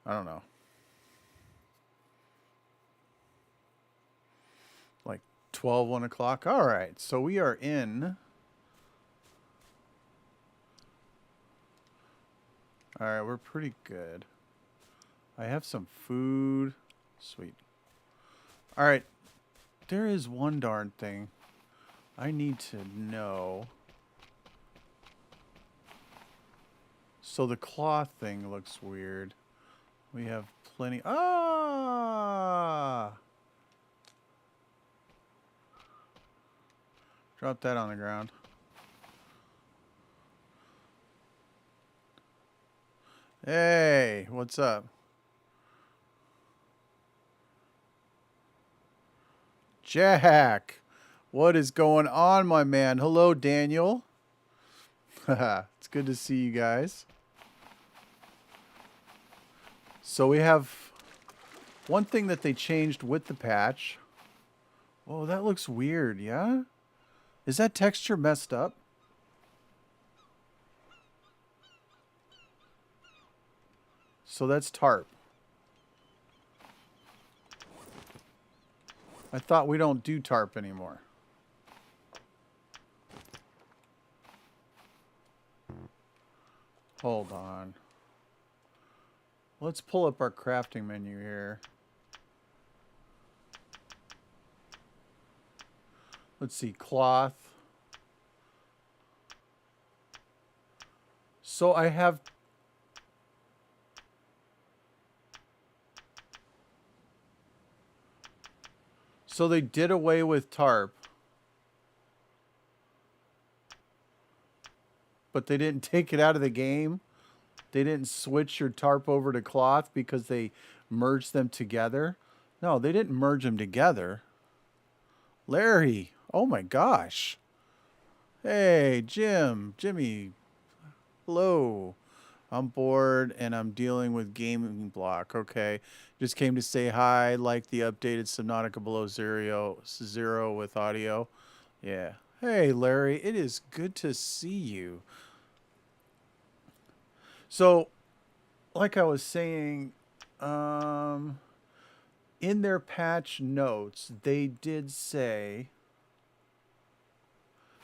I don't know. Like 12, 1 o'clock. All right. So we are in. All right. We're pretty good. I have some food. Sweet. All right. There is one darn thing I need to know. So the cloth thing looks weird. We have plenty. Ah! Drop that on the ground. Hey, what's up? Jack, what is going on, my man? Hello, Daniel. It's good to see you guys. So we have one thing that they changed with the patch. Oh, that looks weird, yeah? Is that texture messed up? So that's tarp. I thought we don't do tarp anymore. Hold on. Let's pull up our crafting menu here. Let's see, cloth. So I have... So they did away with tarp. But they didn't take it out of the game. They didn't switch your tarp over to cloth because they merged them together. No, they didn't merge them together. Larry, oh my gosh. Hey, Jimmy, hello. I'm bored and I'm dealing with gaming block. Okay, just came to say hi. Like the updated Subnautica Below Zero with audio. Yeah. Hey, Larry, it is good to see you. So, like I was saying, in their patch notes, they did say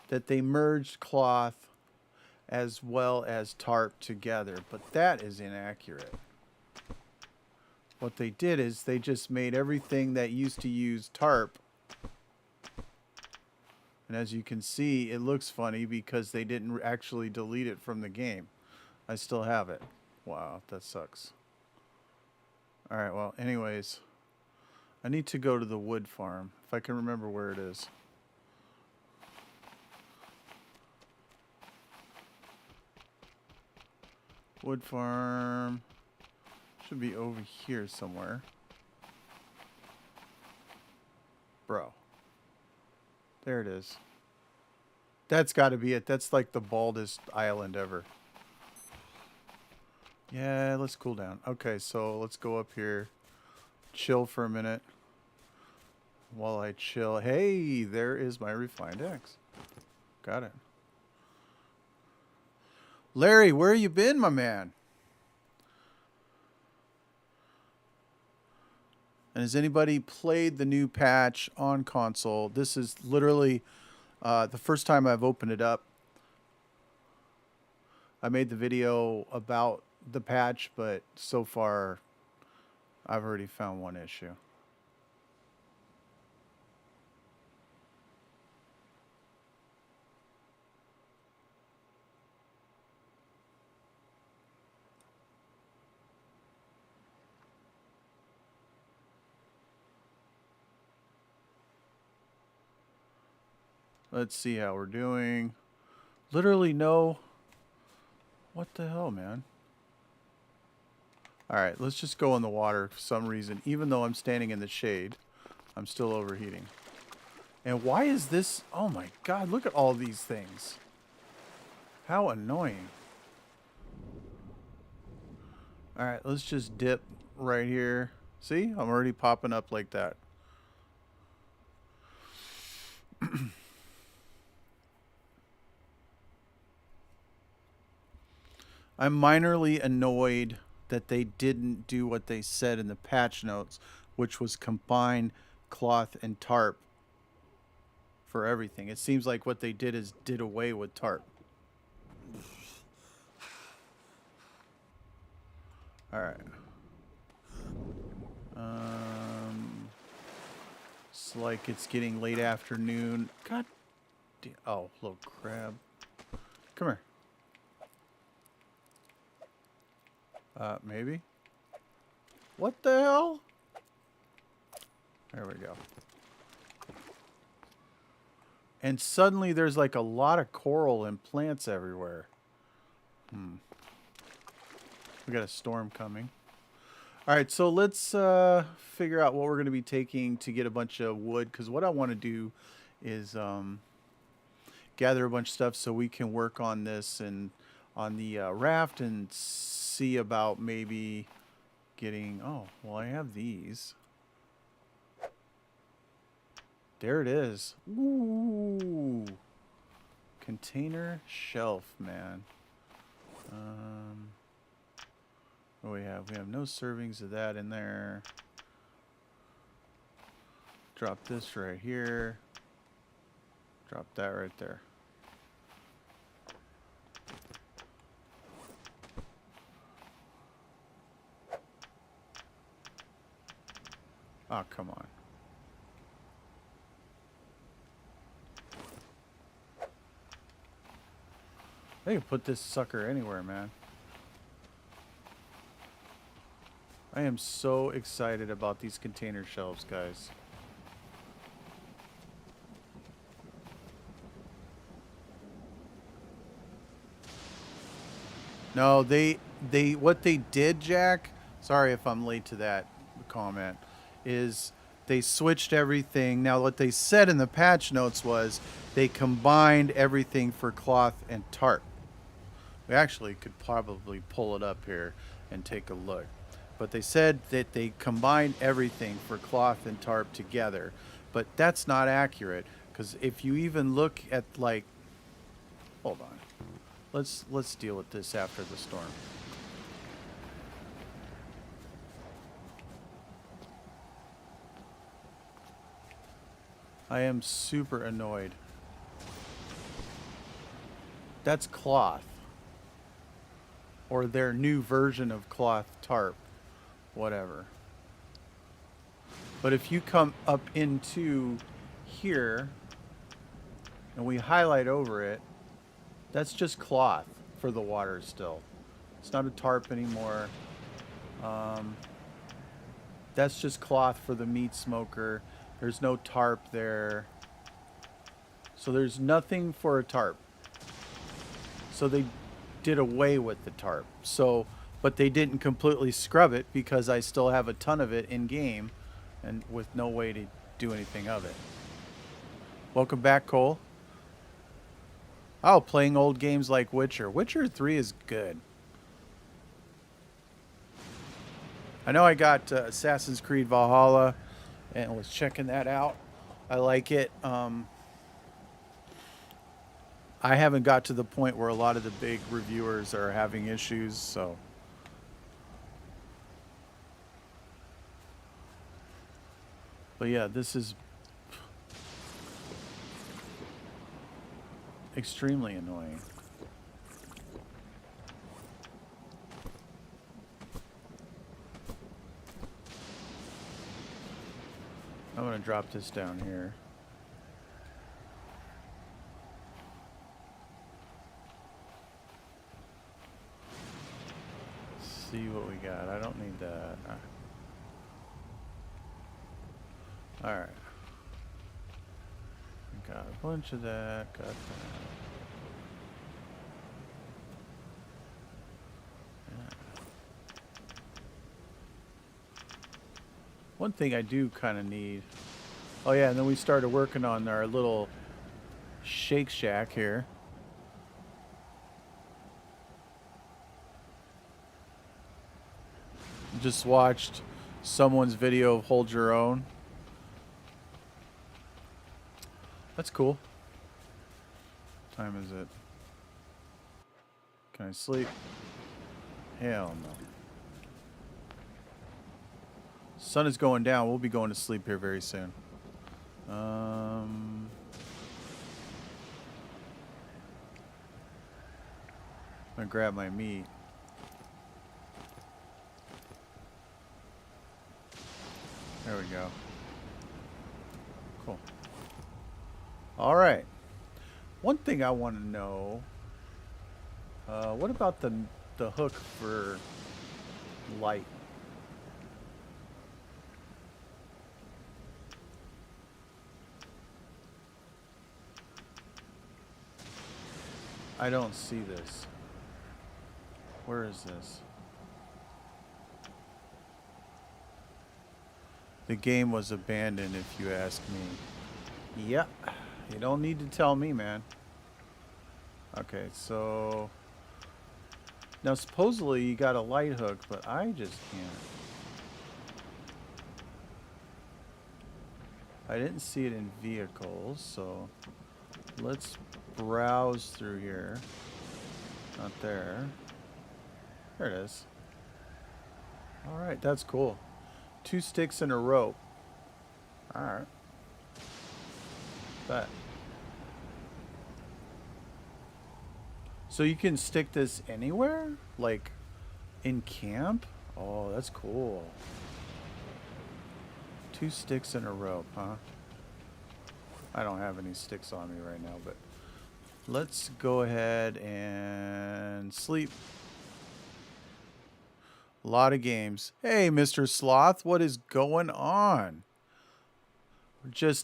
that they merged cloth as well as tarp together, but that is inaccurate. What they did is they just made everything that used to use tarp. And as you can see, it looks funny because they didn't actually delete it from the game. I still have it. Wow, that sucks. All right, well, anyways, I need to go to the wood farm, if I can remember where it is. Wood farm should be over here somewhere. Bro. There it is. That's got to be it. That's like the baldest island ever. Yeah, let's cool down. Okay, so let's go up here. Chill for a minute. While I chill. Hey, there is my refined axe. Got it. Larry, where you been, my man? And has anybody played the new patch on console? This is literally the first time I've opened it up. I made the video about the patch, but so far I've already found one issue. Let's see how we're doing. Literally no. What the hell, man? All right, let's just go in the water for some reason. Even though I'm standing in the shade, I'm still overheating. And why is this? Oh my God, look at all these things. How annoying. All right, let's just dip right here. See, I'm already popping up like that. I'm minorly annoyed that they didn't do what they said in the patch notes, which was combine cloth and tarp for everything. It seems like what they did is did away with tarp. All right. It's like it's getting late afternoon. God damn. Oh, little crab. Come here. Maybe? What the hell? There we go. And suddenly there's like a lot of coral and plants everywhere. We got a storm coming. All right, so let's figure out what we're going to be taking to get a bunch of wood. Because what I want to do is gather a bunch of stuff so we can work on this and on the raft and see about maybe getting... Oh, well, I have these. There it is. Ooh. Container shelf, man. What do we have? We have no servings of that in there. Drop this right here. Drop that right there. Oh, come on. They can put this sucker anywhere, man. I am so excited about these container shelves, guys. No, what they did, Jack, sorry if I'm late to that comment, is they switched everything. Now, what they said in the patch notes was they combined everything for cloth and tarp. We actually could probably pull it up here and take a look. But they said that they combined everything for cloth and tarp together. But that's not accurate, because if you even look at, like... Hold on. Let's deal with this after the storm. I am super annoyed. That's cloth. Or their new version of cloth tarp. Whatever. But if you come up into here and we highlight over it, that's just cloth for the water still. It's not a tarp anymore. That's just cloth for the meat smoker. There's no tarp there. So there's nothing for a tarp. So they did away with the tarp. So, but they didn't completely scrub it because I still have a ton of it in game and with no way to do anything of it. Welcome back, Cole. Oh, playing old games like Witcher. Witcher 3 is good. I know I got Assassin's Creed Valhalla and was checking that out. I like it. I haven't got to the point where a lot of the big reviewers are having issues, so... But yeah, this is extremely annoying. I'm going to drop this down here. See what we got. I don't need that. Alright. Got a bunch of that. Got that. One thing I do kind of need... Oh yeah, and then we started working on our little Shake Shack here. Just watched someone's video of Hold Your Own. That's cool. What time is it? Can I sleep? Hell no. Sun is going down. We'll be going to sleep here very soon. I'm gonna grab my meat. There we go. Cool. All right. One thing I want to know. What about the hook for light? I don't see this. Where is this? The game was abandoned, if you ask me. Yep. You don't need to tell me, man. Okay, so... Now, supposedly you got a light hook, but I just can't. I didn't see it in vehicles, so... Let's browse through here. Not there. There it is. Alright, that's cool. 2 sticks and a rope. Alright. Bet. So you can stick this anywhere? Like, in camp? Oh, that's cool. 2 sticks and a rope, huh? I don't have any sticks on me right now, but... Let's go ahead and sleep. A lot of games. Hey, Mr. Sloth, what is going on?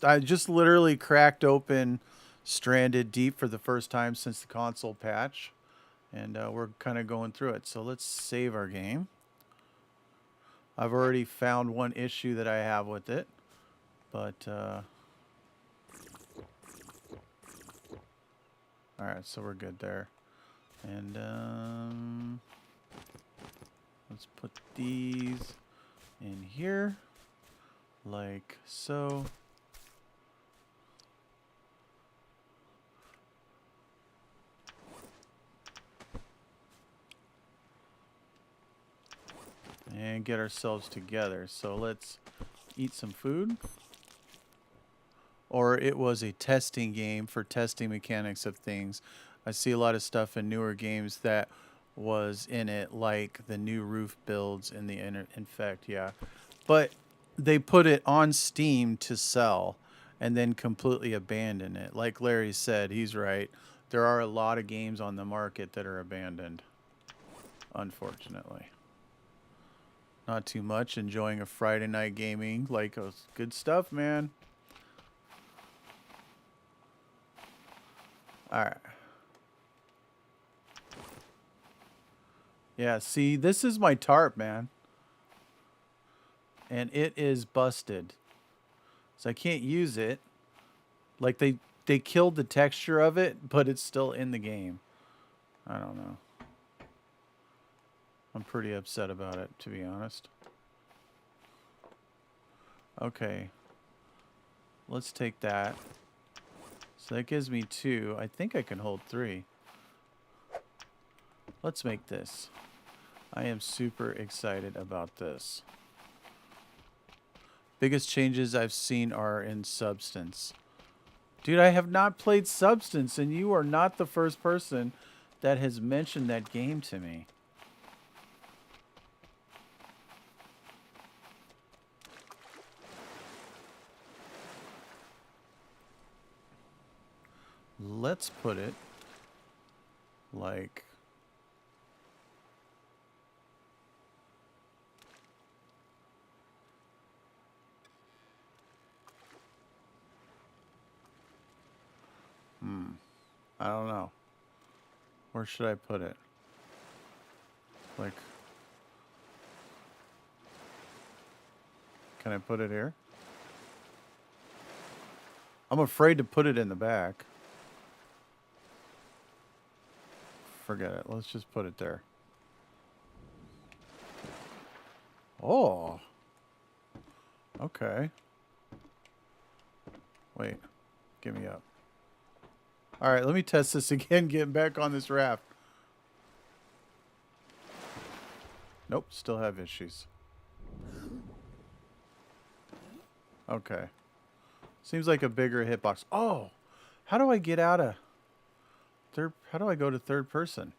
I just literally cracked open Stranded Deep for the first time since the console patch. And we're kind of going through it. So let's save our game. I've already found one issue that I have with it. But, alright, so we're good there. And, let's put these in here. Like so. And get ourselves together. So let's eat some food. Or it was a testing game for testing mechanics of things. I see a lot of stuff in newer games that was in it, like the new roof builds in the Infect, yeah. But they put it on Steam to sell and then completely abandon it. Like Larry said, he's right. There are a lot of games on the market that are abandoned, unfortunately. Not too much. Enjoying a Friday night gaming. Like, good stuff, man. Alright. Yeah, see, this is my tarp, man. And it is busted. So I can't use it. Like, they killed the texture of it, but it's still in the game. I don't know. I'm pretty upset about it, to be honest. Okay. Let's take that. So that gives me 2. I think I can hold 3. Let's make this. I am super excited about this. Biggest changes I've seen are in Substance. Dude, I have not played Substance, and you are not the first person that has mentioned that game to me. Let's put it like... I don't know. Where should I put it? Like... Can I put it here? I'm afraid to put it in the back. Forget it. Let's just put it there. Oh. Okay. Wait. Give me up. Alright, let me test this again, getting back on this raft. Nope, still have issues. Okay. Seems like a bigger hitbox. Oh, how do I get out of third? How do I go to third person?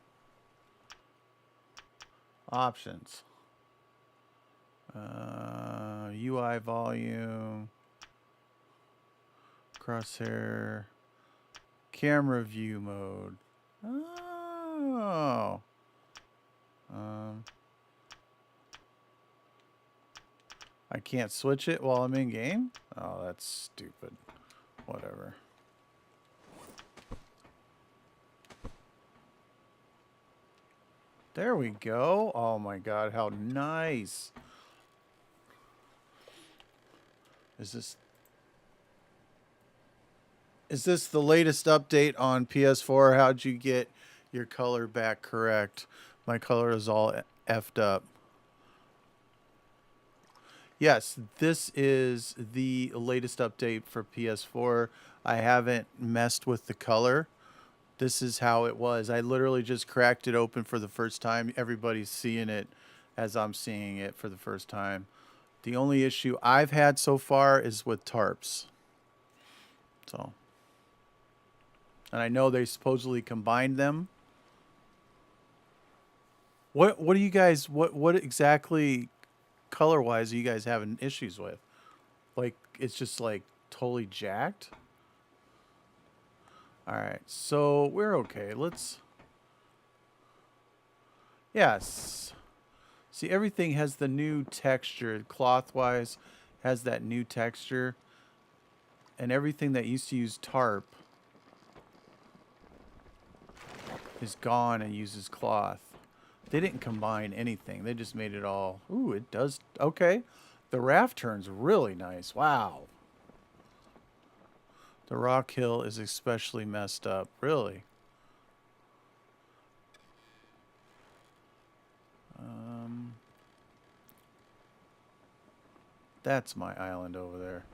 Options. UI volume. Crosshair. Camera view mode. Oh. I can't switch it while I'm in game? Oh, that's stupid. Whatever. There we go. Oh my god, how nice. Is this the latest update on PS4? How'd you get your color back correct? My color is all effed up. Yes, this is the latest update for PS4. I haven't messed with the color. This is how it was. I literally just cracked it open for the first time. Everybody's seeing it as I'm seeing it for the first time. The only issue I've had so far is with tarps. So, and I know they supposedly combined them. What do you guys what exactly color wise are you guys having issues with? Like it's just like totally jacked? All right. So, we're okay. Let's yes. See, everything has the new texture. Cloth-wise has that new texture. And everything that used to use tarp is gone and uses cloth. They didn't combine anything. They just made it all... Ooh, it does... Okay. The raft turns really nice. Wow. The rock hill is especially messed up. Really. That's my island over there.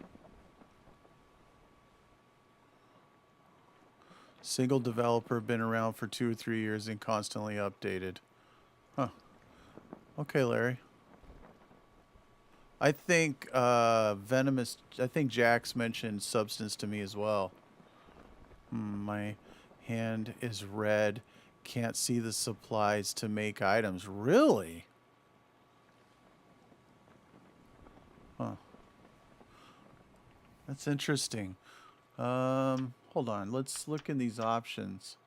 Single developer, been around for 2 or 3 years and constantly updated. Huh. Okay, Larry. I think Venomous... I think Jax mentioned Substance to me as well. My hand is red. Can't see the supplies to make items. Really? Huh. That's interesting. Hold on. Let's look in these options.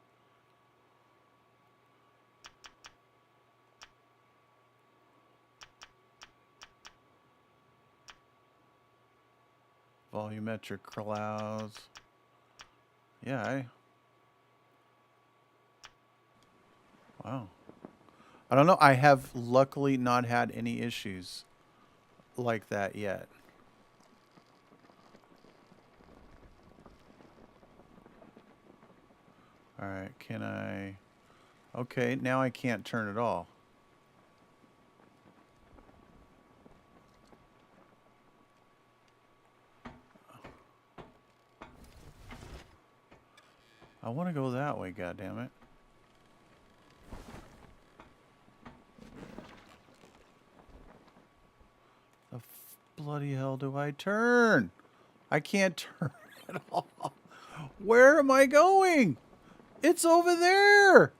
Volumetric clouds. Yeah, wow. I don't know. I have luckily not had any issues like that yet. All right, can I... Okay, now I can't turn it all. I want to go that way, goddammit. The bloody hell do I turn? I can't turn at all. Where am I going? It's over there.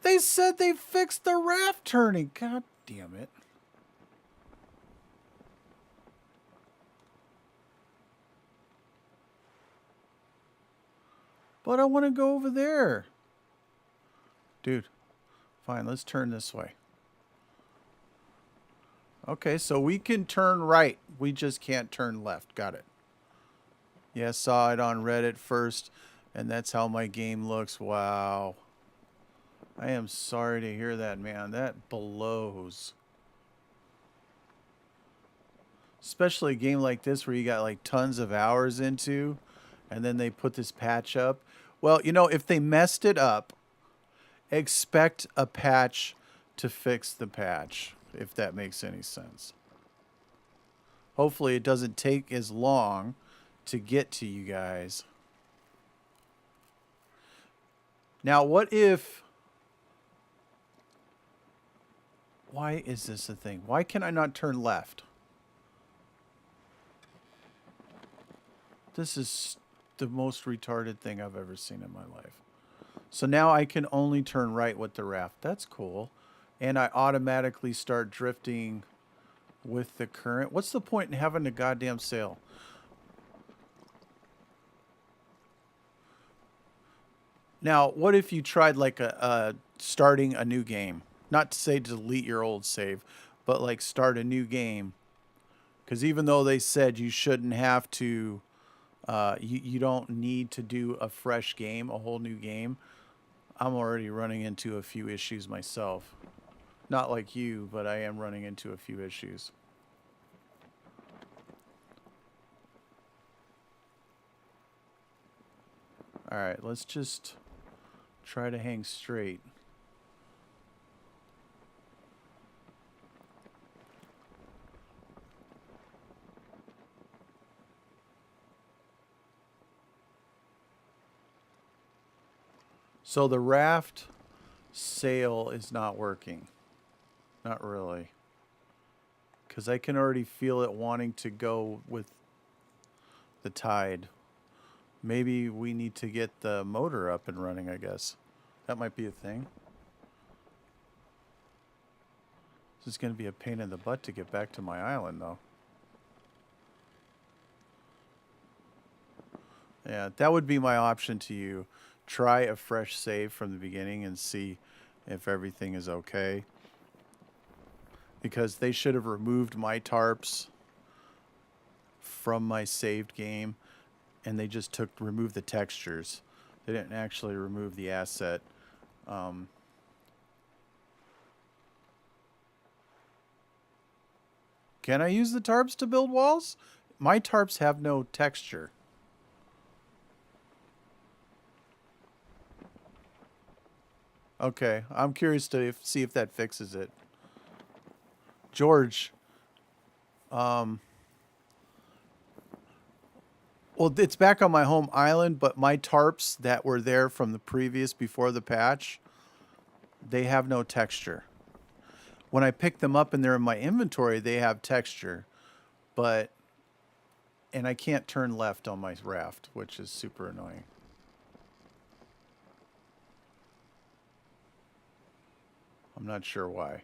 They said they fixed the raft turning. God damn it. But I want to go over there. Dude, fine, let's turn this way. Okay, so we can turn right. We just can't turn left. Got it. Yeah, saw it on Reddit first, and that's how my game looks. Wow. I am sorry to hear that, man. That blows. Especially a game like this where you got like tons of hours into, and then they put this patch up. Well, you know, if they messed it up, expect a patch to fix the patch, if that makes any sense. Hopefully it doesn't take as long to get to you guys. Now, what if... Why is this a thing? Why can I not turn left? This is the most retarded thing I've ever seen in my life. So now I can only turn right with the raft. That's cool. And I automatically start drifting with the current. What's the point in having a goddamn sail? Now, what if you tried like a starting a new game? Not to say delete your old save, but like start a new game. Because even though they said you shouldn't have to, you don't need to do a fresh game, a whole new game. I'm already running into a few issues myself. Not like you, but I am running into a few issues. All right, let's just try to hang straight. So the raft sail is not working. Not really. Because I can already feel it wanting to go with the tide. Maybe we need to get the motor up and running, I guess. That might be a thing. This is going to be a pain in the butt to get back to my island, though. Yeah, that would be my option to you. Try a fresh save from the beginning and see if everything is okay. Because they should have removed my tarps from my saved game, and they just removed the textures. They didn't actually remove the asset. Can I use the tarps to build walls? My tarps have no texture. Okay, I'm curious to see if that fixes it. George, well, it's back on my home island, but my tarps that were there from the previous before the patch, they have no texture. When I pick them up and they're in my inventory, they have texture, but and I can't turn left on my raft, which is super annoying. I'm not sure why.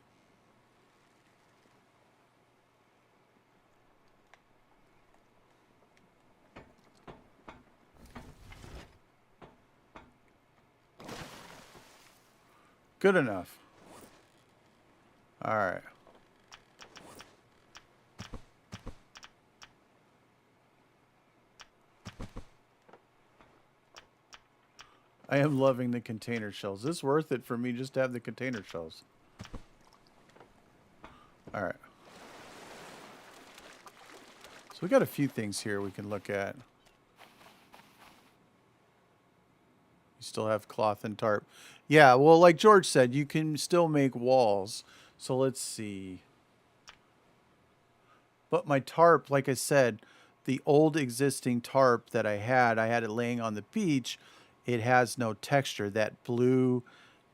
Good enough. All right. I am loving the container shells. Is this worth it for me just to have the container shells? All right. So we got a few things here we can look at. You still have cloth and tarp. Yeah, well, like George said, you can still make walls. So let's see. But my tarp, like I said, the old existing tarp that I had it laying on the beach. It has no texture. That blue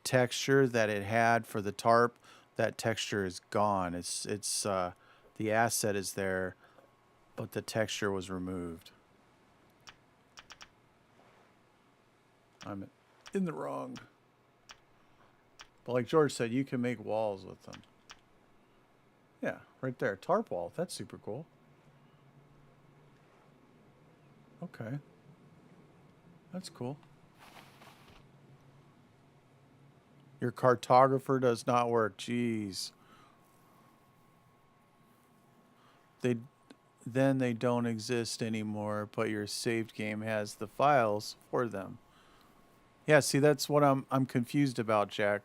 texture that it had for the tarp, that texture is gone. It's the asset is there, but the texture was removed. I'm in the wrong. But like George said, you can make walls with them. Yeah, right there. Tarp wall. That's super cool. Okay. That's cool. Your cartographer does not work. Jeez. They then they don't exist anymore, but your saved game has the files for them. Yeah, see that's what I'm confused about, Jack.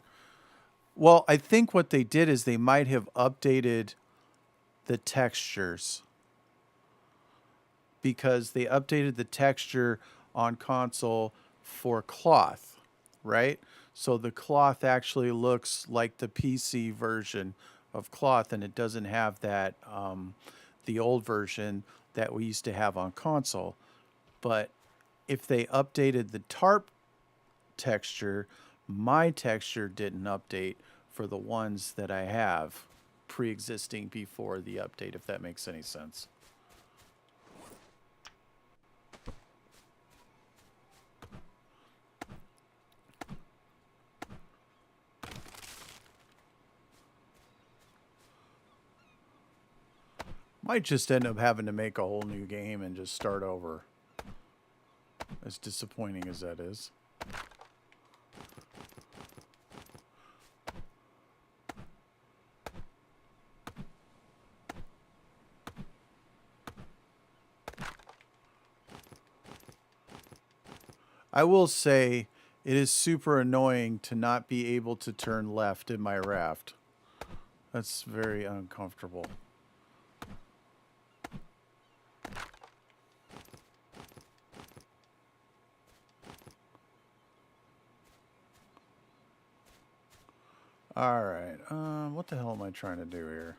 Well, I think what they did is they might have updated the textures because they updated the texture on console for cloth, right? So the cloth actually looks like the PC version of cloth, and it doesn't have that the old version that we used to have on console. But if they updated the tarp texture, my texture didn't update for the ones that I have pre-existing before the update, if that makes any sense. Might just end up having to make a whole new game and just start over. As disappointing as that is. I will say it is super annoying to not be able to turn left in my raft. That's very uncomfortable. All right. What the hell am I trying to do here?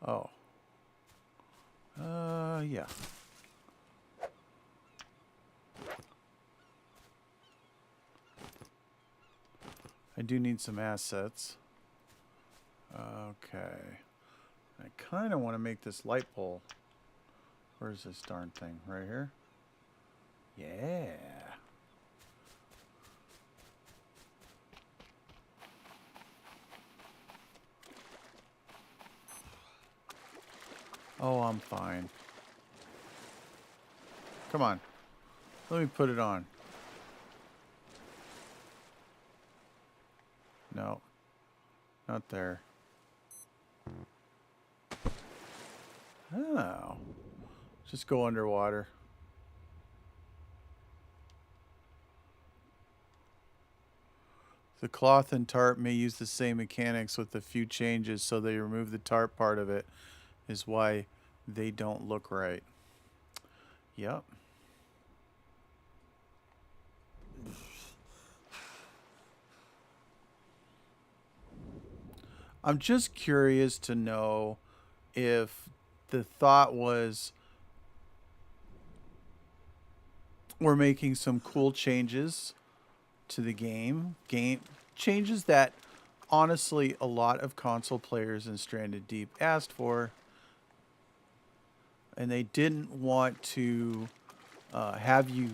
Oh. Yeah. I do need some assets. Okay. I kind of want to make this light pole. Where's this darn thing? Right here? Yeah. Oh, I'm fine. Come on. Let me put it on. No. Not there. Oh. Just go underwater. The cloth and tarp may use the same mechanics with a few changes, so they remove the tarp part of it is why they don't look right. Yep. I'm just curious to know if the thought was we're making some cool changes to the game changes that honestly a lot of console players in Stranded Deep asked for, and they didn't want to have you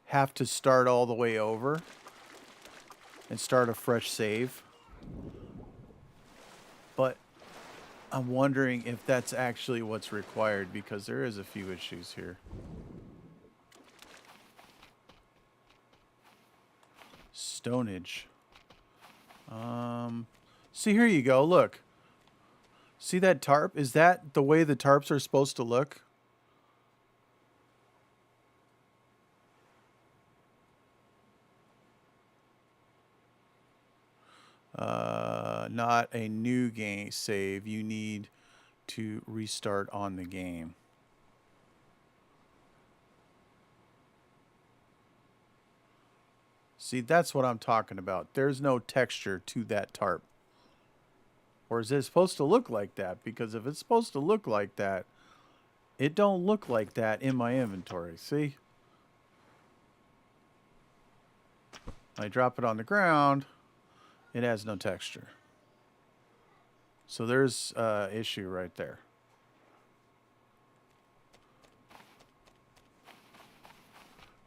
have to start all the way over and start a fresh save. But I'm wondering if that's actually what's required, because there is a few issues here. Stonage. See, here you go. Look. See that tarp? Is that the way the tarps are supposed to look? Not a new game save. You need to restart on the game. See, that's what I'm talking about. There's no texture to that tarp. Or is it supposed to look like that? Because if it's supposed to look like that, it don't look like that in my inventory. See? I drop it on the ground. It has no texture. So there's an issue right there.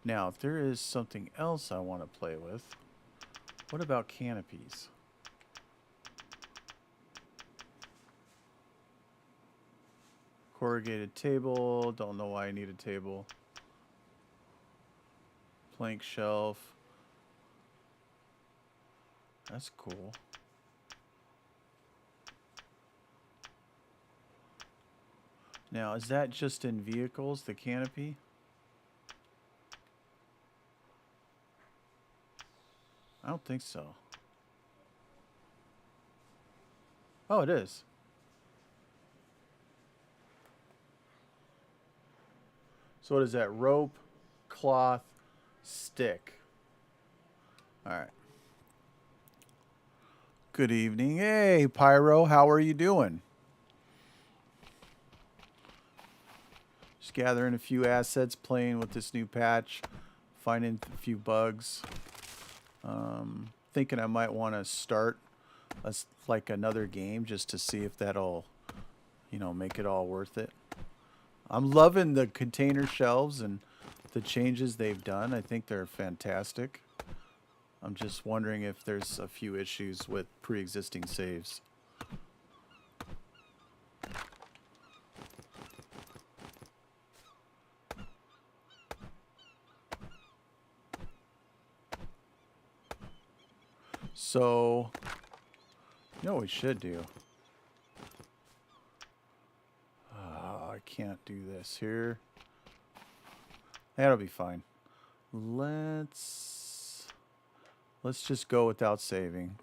Now, if there is something else I want to play with, what about canopies? Corrugated table. Don't know why I need a table. Plank shelf. That's cool. Now, is that just in vehicles, the canopy? I don't think so. Oh, it is. So what is that? Rope, cloth, stick. All right. Good evening. Hey, Pyro. How are you doing? Just gathering a few assets, playing with this new patch, finding a few bugs. Thinking I might want to start like another game just to see if that'll, make it all worth it. I'm loving the container shelves and the changes they've done. I think they're fantastic. I'm just wondering if there's a few issues with pre-existing saves. So, you know what we should do? I can't do this here. That'll be fine. Let's just go without saving.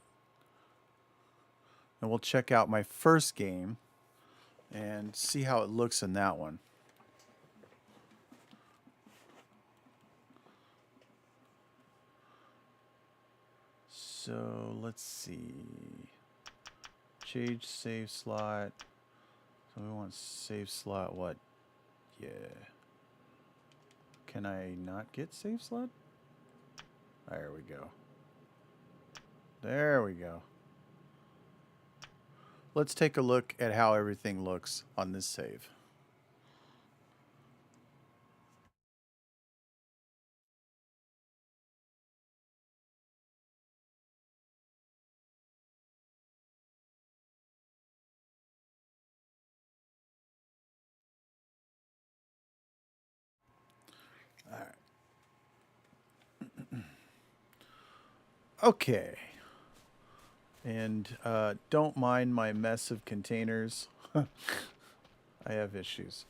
And we'll check out my first game and see how it looks in that one. So let's see. Change save slot. So we want save slot what? Yeah. Can I not get save slot? There we go. There we go. Let's take a look at how everything looks on this save. All right. Okay. And don't mind my mess of containers. I have issues.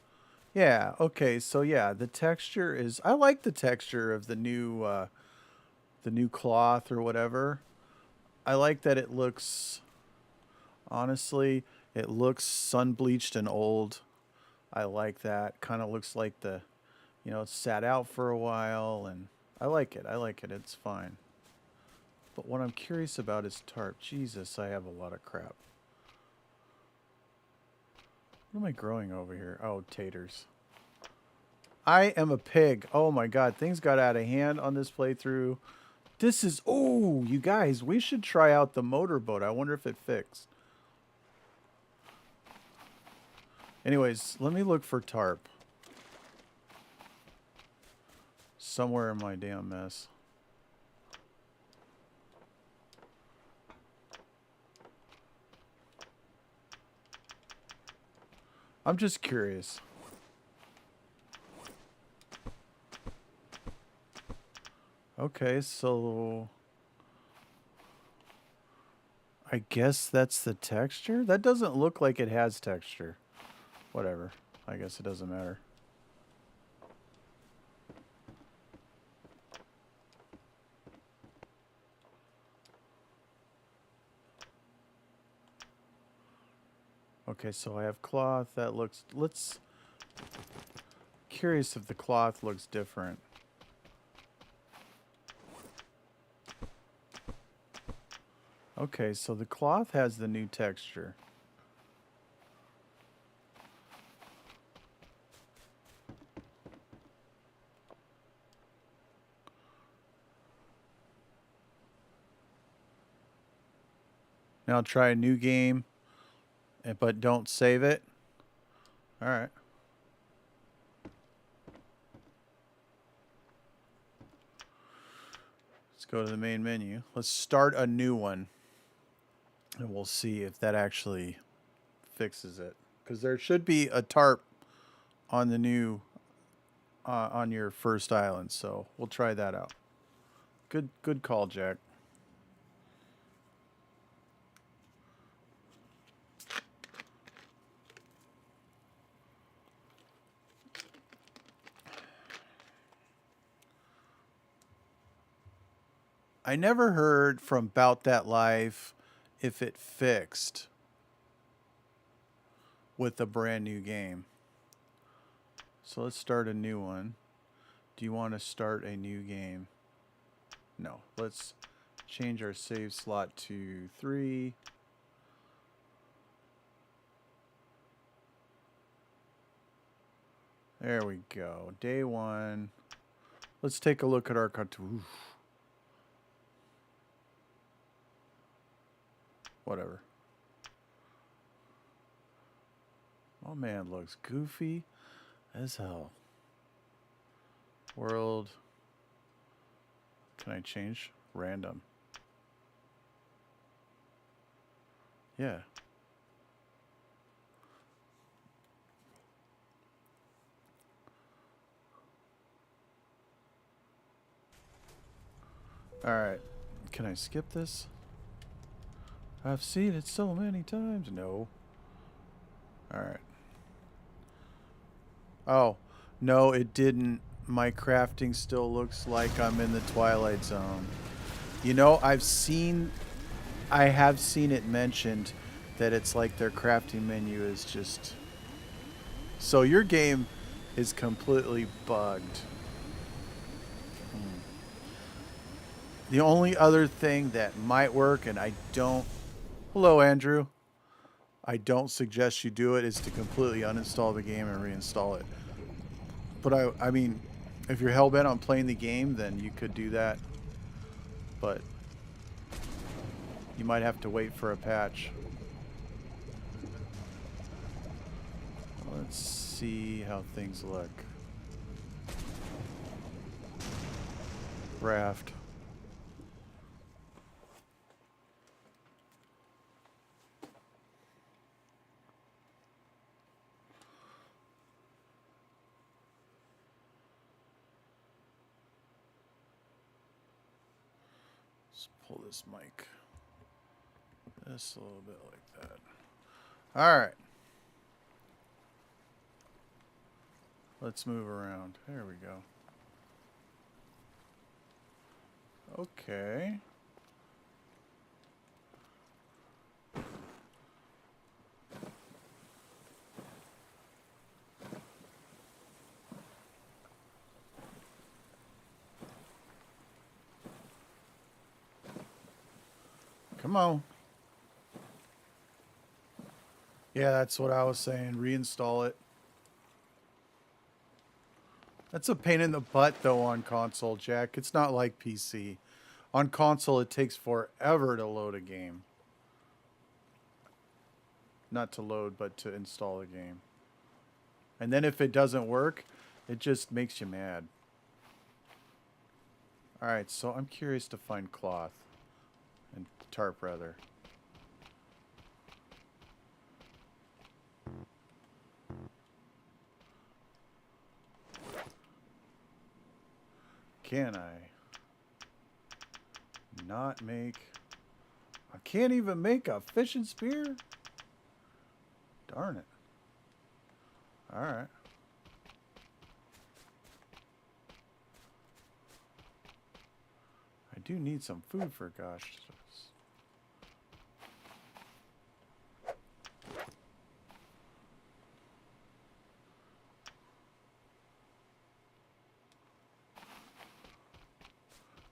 Yeah, okay. So yeah, the texture is I like the texture of the new cloth or whatever. I like that it looks honestly, it looks sun bleached and old. I like that. Kind of looks like it's sat out for a while and I like it. I like it. It's fine. But what I'm curious about is tarp. Jesus, I have a lot of crap. What am I growing over here? Oh, taters. I am a pig. Oh my god, things got out of hand on this playthrough. This is... Oh, you guys, we should try out the motorboat. I wonder if it fixed. Anyways, let me look for tarp. Somewhere in my damn mess. I'm just curious. Okay, so... I guess that's the texture? That doesn't look like it has texture. Whatever. I guess it doesn't matter. Okay, so I have cloth. That looks... Let's... Curious if the cloth looks different. Okay, so the cloth has the new texture. Now try a new game, but don't save it. All right. Let's go to the main menu. Let's start a new one. And we'll see if that actually fixes it. Because there should be a tarp on the new, on your first island. So we'll try that out. Good call, Jack. I never heard from Bout That Life if it fixed with a brand new game. So let's start a new one. Do you want to start a new game? No. Let's change our save slot to 3. There we go. Day 1. Let's take a look at our cartoon. Whatever. Oh man, looks goofy as hell. World. Can I change? Random. Yeah. Alright. Can I skip this? I've seen it so many times. No. All right. Oh, no, it didn't. My crafting still looks like I'm in the Twilight Zone. You know, I have seen it mentioned that it's like their crafting menu is just... So your game is completely bugged. The only other thing that might work, and I don't... Hello, Andrew. I don't suggest you do it, is to completely uninstall the game and reinstall it. But I mean, if you're hellbent on playing the game, then you could do that. But you might have to wait for a patch. Let's see how things look. Raft. Let's pull this mic. Just a little bit like that. All right. Let's move around. There we go. Okay. Come on. Yeah, that's what I was saying. Reinstall it. That's a pain in the butt, though, on console, Jack. It's not like PC. On console, it takes forever to load a game. Not to load, but to install a game. And then if it doesn't work, it just makes you mad. Alright, so I'm curious to find cloth. And tarp, rather. Can I not make... I can't even make a fishing spear? Darn it. Alright. I do need some food, for gosh sakes.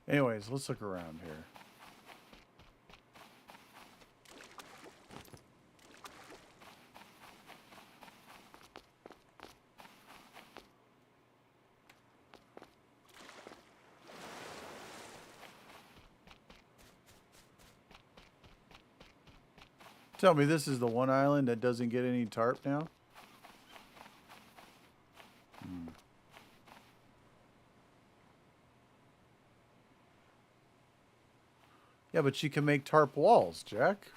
Anyways, let's look around here. Tell me this is the one island that doesn't get any tarp now? Yeah, but you can make tarp walls, Jack.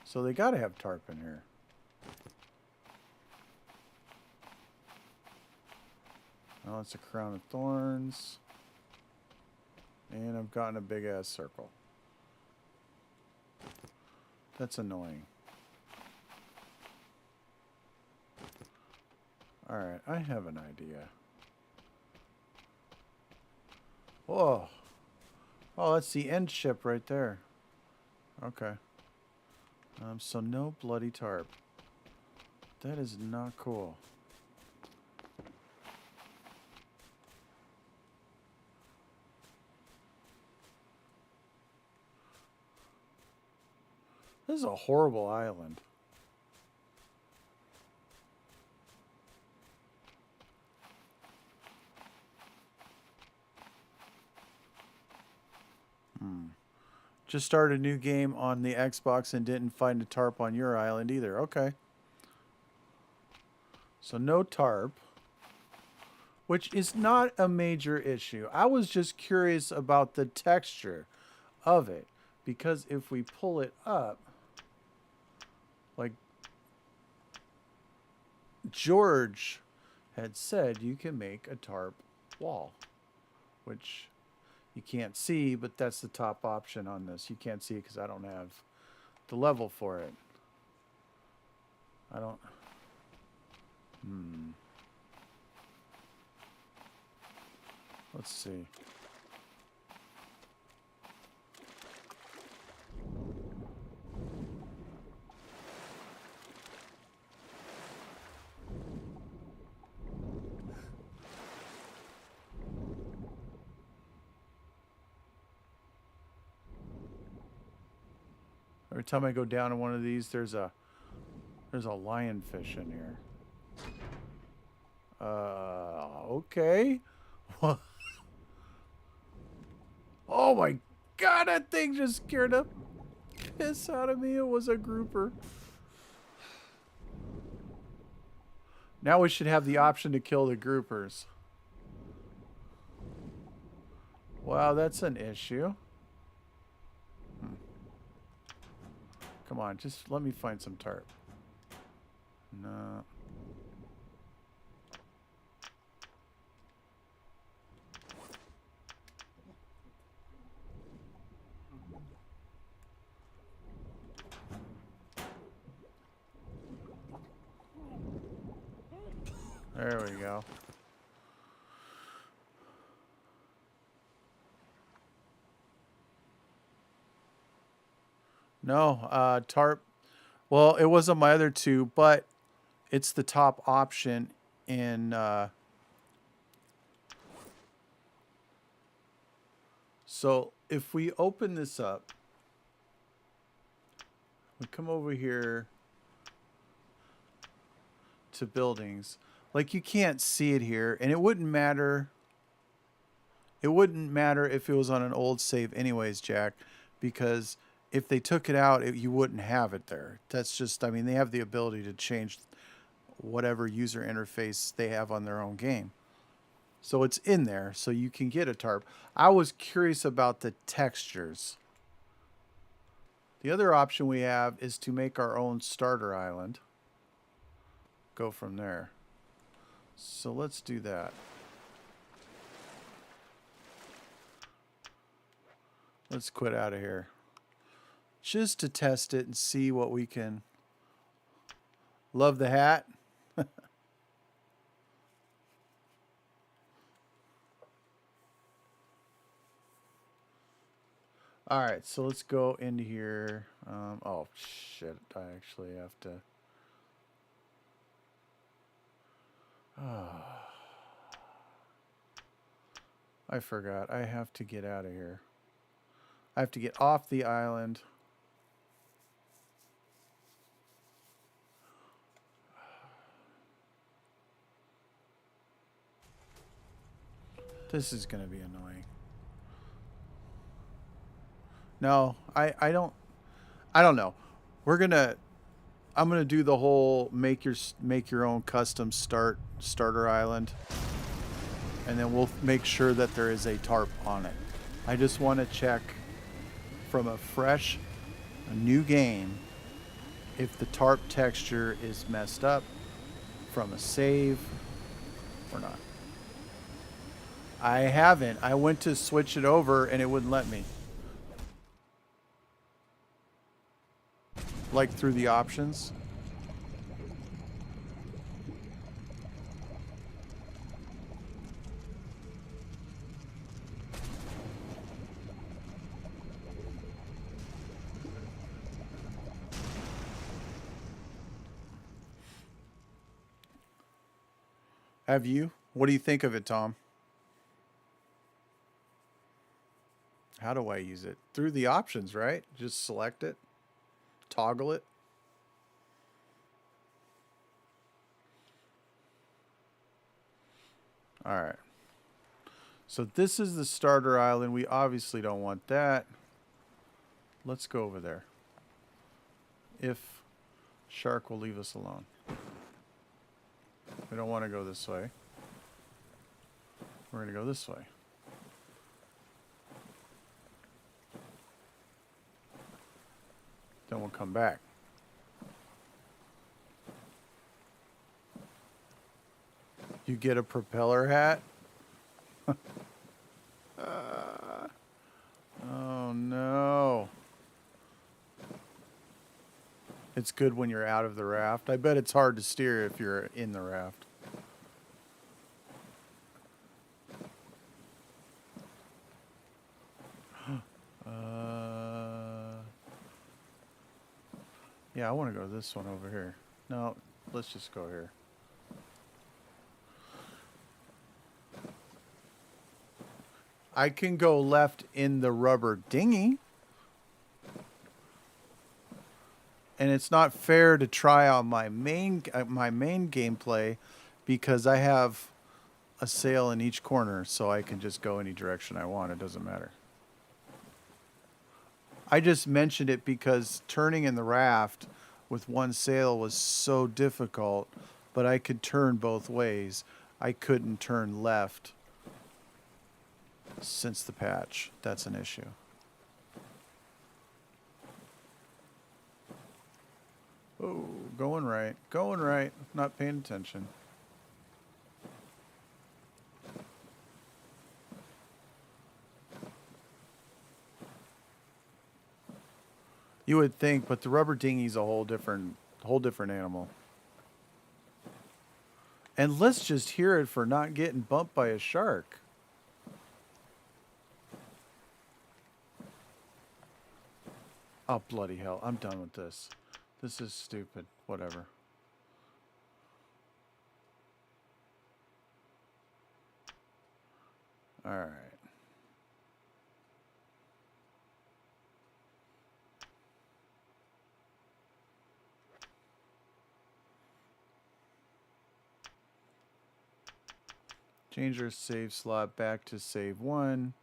So they gotta have tarp in here. Oh, it's a crown of thorns. And I've gotten a big ass circle. That's annoying. Alright, I have an idea. Whoa. Oh, that's the end ship right there. Okay. So no bloody tarp. That is not cool. This is a horrible island. Just started a new game on the Xbox and didn't find a tarp on your island either. Okay. So no tarp. Which is not a major issue. I was just curious about the texture of it. Because if we pull it up, like George had said, you can make a tarp wall. Which you can't see, but that's the top option on this. You can't see it because I don't have the level for it. I don't... Let's see. Every time I go down to one of these, there's a lionfish in here. Okay. Oh my god, that thing just scared the piss out of me. It was a grouper. Now we should have the option to kill the groupers. Wow, that's an issue. Come on, just let me find some tarp. No. There we go. No, tarp. Well, it wasn't my other two, but it's the top option in... So if we open this up, we come over here to buildings. Like, you can't see it here, and it wouldn't matter. It wouldn't matter if it was on an old save anyways, Jack, because if they took it out, you wouldn't have it there. That's just, I mean, they have the ability to change whatever user interface they have on their own game. So it's in there, so you can get a tarp. I was curious about the textures. The other option we have is to make our own starter island. Go from there. So let's do that. Let's quit out of here. Just to test it and see what we can... Love the hat. All right, so let's go into here. Oh, shit. I actually have to... I forgot. I have to get out of here. I have to get off the island. This is going to be annoying. No, I don't know. I'm gonna do the whole make your own custom starter island, and then we'll make sure that there is a tarp on it. I just want to check from a new game if the tarp texture is messed up from a save or not. I haven't. I went to switch it over and it wouldn't let me. Like through the options. Have you? What do you think of it, Tom? How do I use it? Through the options, right? Just select it. Toggle it. All right. So this is the starter island. We obviously don't want that. Let's go over there. If Shark will leave us alone. We don't want to go this way. We're going to go this way. Then we'll come back. You get a propeller hat? Oh no. It's good when you're out of the raft. I bet it's hard to steer if you're in the raft. Yeah, I want to go this one over here. No, let's just go here. I can go left in the rubber dinghy. And it's not fair to try out my main gameplay because I have a sail in each corner, so I can just go any direction I want. It doesn't matter. I just mentioned it because turning in the raft with one sail was so difficult, but I could turn both ways. I couldn't turn left since the patch. That's an issue. Oh, going right. Going right. Not paying attention. You would think, but the rubber dinghy's a whole different animal. And let's just hear it for not getting bumped by a shark. Oh, bloody hell. I'm done with this. This is stupid. Whatever. All right. Change our save slot back to save 1.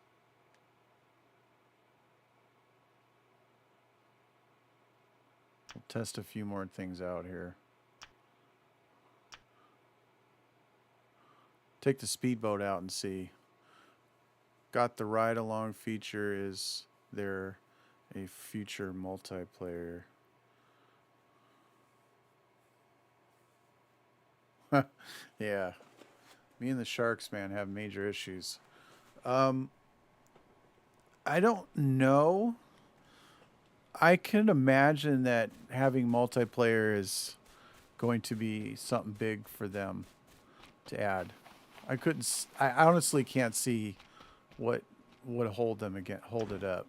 We'll test a few more things out here. Take the speedboat out and see. Got the ride along feature. Is there a future multiplayer? Yeah. Me and the sharks, man, have major issues. I don't know. I can imagine that having multiplayer is going to be something big for them to add. I honestly can't see what would hold it up.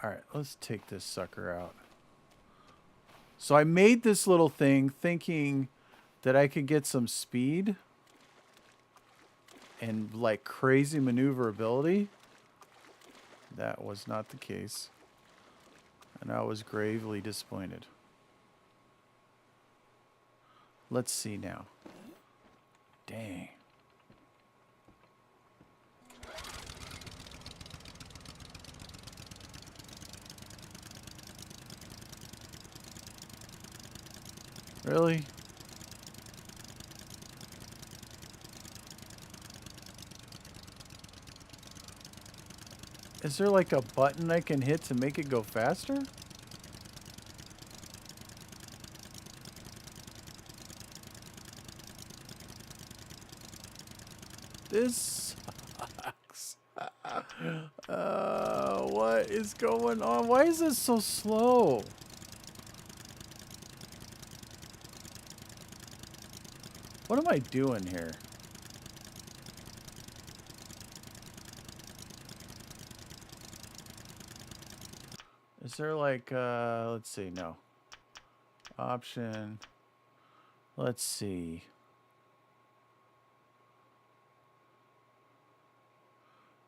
All right, let's take this sucker out. So I made this little thing thinking that I could get some speed and like crazy maneuverability. That was not the case. And I was gravely disappointed. Let's see now. Dang. Really? Is there like a button I can hit to make it go faster? This sucks. What is going on? Why is this so slow? What am I doing here? Is there like, let's see, no. Option. Let's see.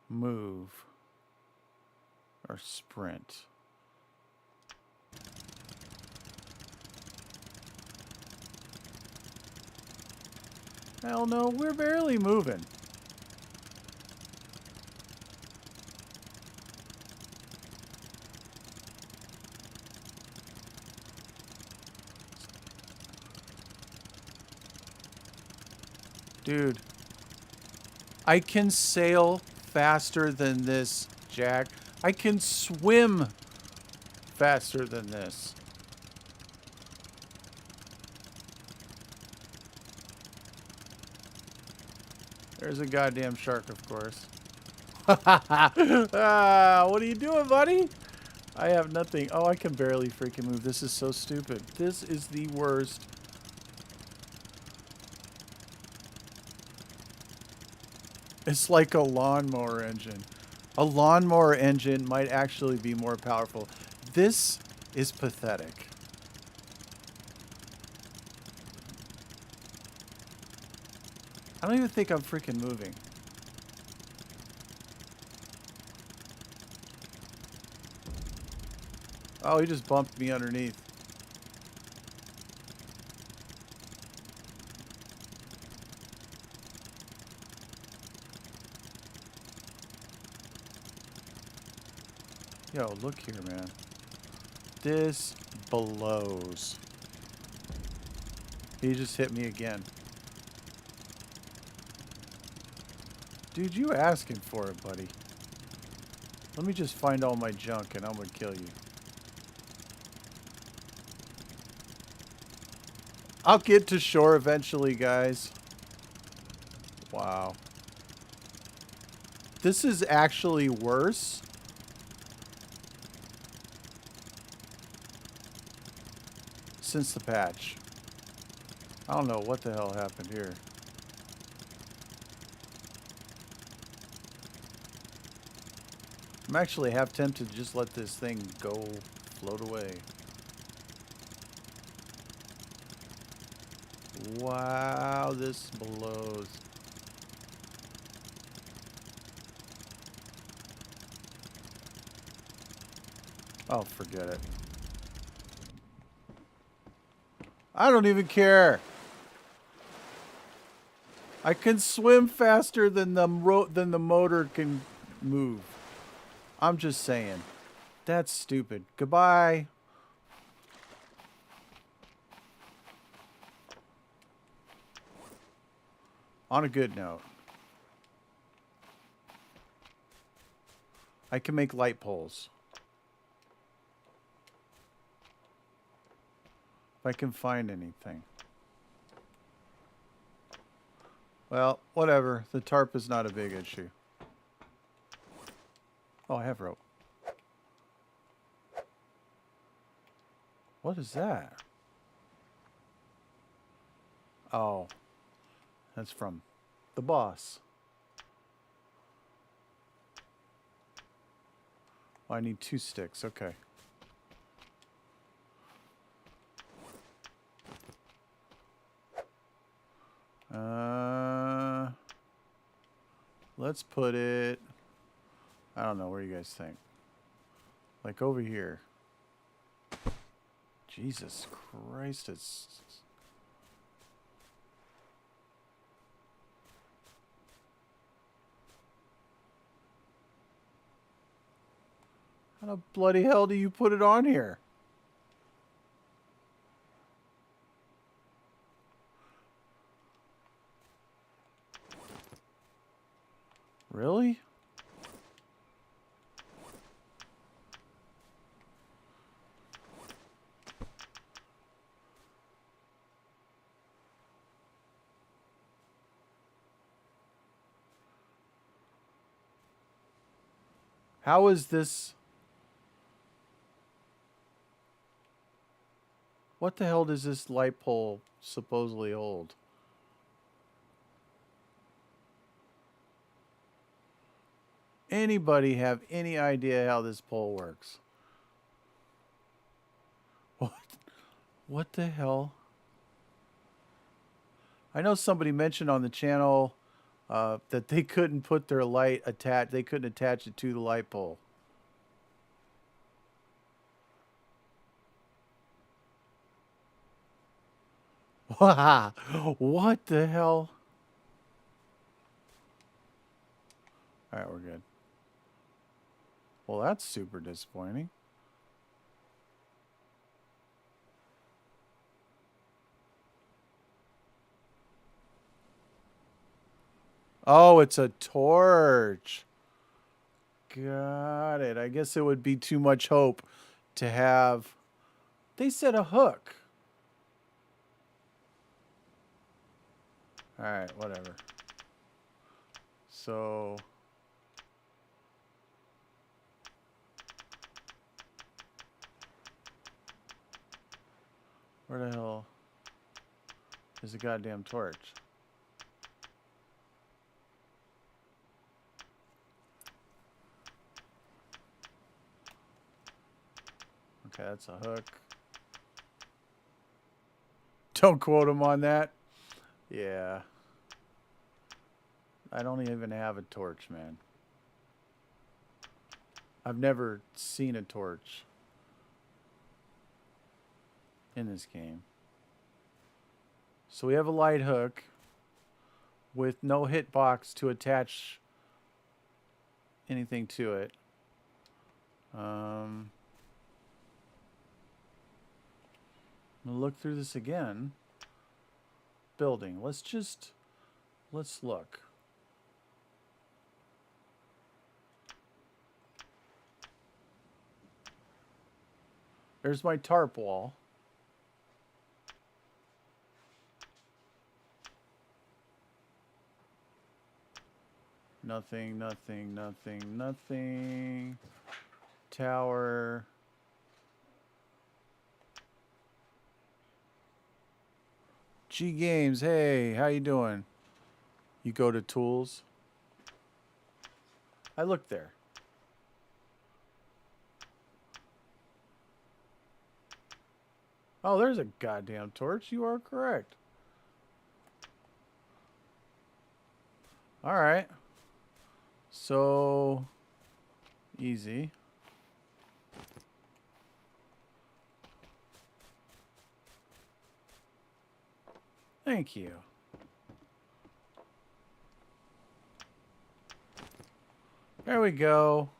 Move. Or sprint. Hell no, we're barely moving. Dude, I can sail faster than this, Jack. I can swim faster than this. There's a goddamn shark, of course. What are you doing, buddy? I have nothing. Oh, I can barely freaking move. This is so stupid. This is the worst. It's like a lawnmower engine. A lawnmower engine might actually be more powerful. This is pathetic. I don't even think I'm freaking moving. Oh, he just bumped me underneath. Yo, look here, man. This blows. He just hit me again. Dude, you asking for it, buddy. Let me just find all my junk and I'm gonna kill you. I'll get to shore eventually, guys. Wow. This is actually worse. Since the patch. I don't know what the hell happened here. I'm actually half tempted to just let this thing go float away. Wow, this blows. Oh, forget it. I don't even care. I can swim faster than the motor can move. I'm just saying. That's stupid. Goodbye. On a good note, I can make light poles. If I can find anything. Well, whatever. The tarp is not a big issue. Oh, I have rope. What is that? Oh. That's from the boss. Oh, I need 2 sticks. Okay. Let's put it... I don't know. Where do you guys think? Like over here. Jesus Christ, it's... How the bloody hell do you put it on here? Really? How is this... What the hell does this light pole supposedly hold? Anybody have any idea how this pole works? What? What the hell? I know somebody mentioned on the channel that they couldn't put their light attached. They couldn't attach it to the light pole. Wow. What the hell? All right, we're good. Well, that's super disappointing. Oh, it's a torch. Got it. I guess it would be too much hope to have... They said a hook. All right, whatever. So... Where the hell is the goddamn torch? Okay, that's a hook. Don't quote him on that. Yeah. I don't even have a torch, man. I've never seen a torch in this game. So we have a light hook with no hitbox to attach anything to it. I'm gonna look through this again. Building. Let's look. There's my tarp wall. Nothing, nothing, nothing, nothing. Tower. G Games, hey, how you doing? You go to tools. I looked there. Oh, there's a goddamn torch. You are correct. All right. So easy. Thank you. There we go.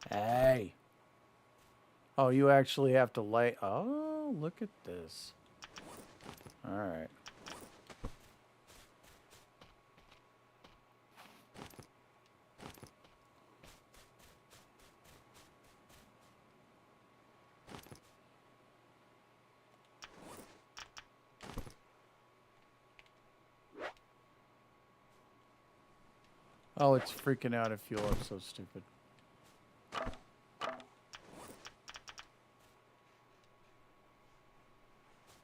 Hey. Oh, you actually have to light. Oh, look at this. All right. Oh, it's freaking out if fuel up. So stupid.